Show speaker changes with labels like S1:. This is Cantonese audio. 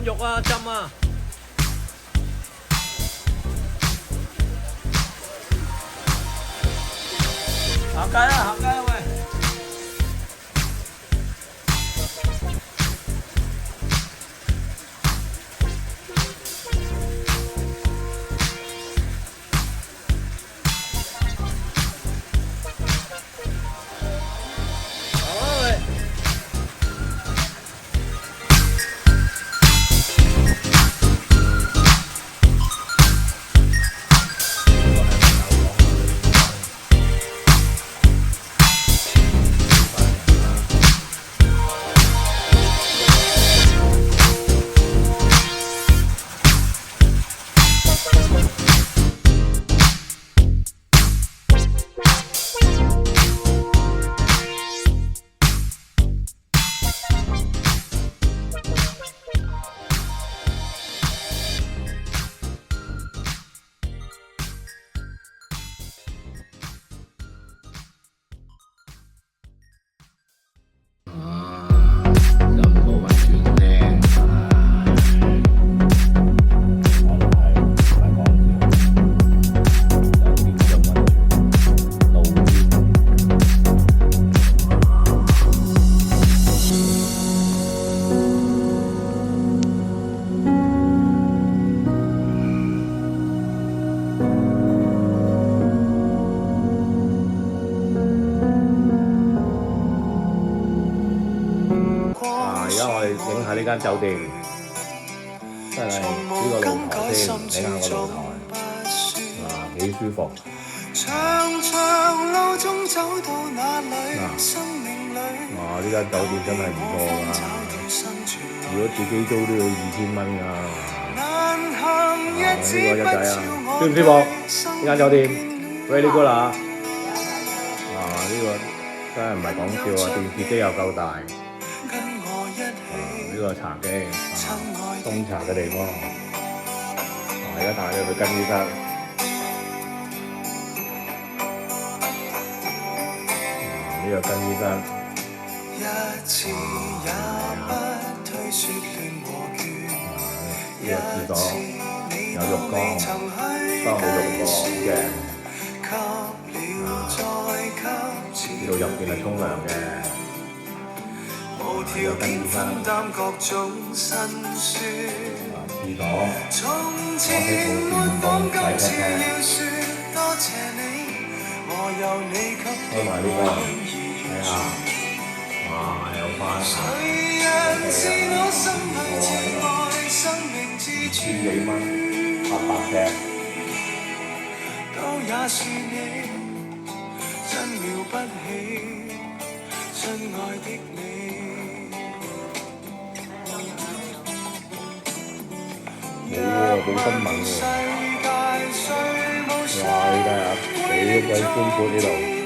S1: 浸肉啊，浸啊！行街啦，行街啦，喂！而家我哋影下呢間酒店，真係呢個露台先，睇下個露台，幾舒服。呢間酒店真係唔錯㗎，如果自己租都要2000蚊㗎。呢個一仔啊，舒唔舒服？呢間酒店 very good 啦。呢個真係唔係講笑啊，電視機又夠大。呢個茶几沖茶嘅地方，而家帶你去更衣室。呢個更衣室，呢個廁所，有浴缸，不過冇浴缸嘅。呢度入邊係沖涼嘅。呢個更衣室，廁所，我喺部電動洗車廳，開埋呢個，睇下，哇，有花茶，2000幾蚊，800尺。冇新聞喎！哇！你睇下幾鬼寬闊呢度〜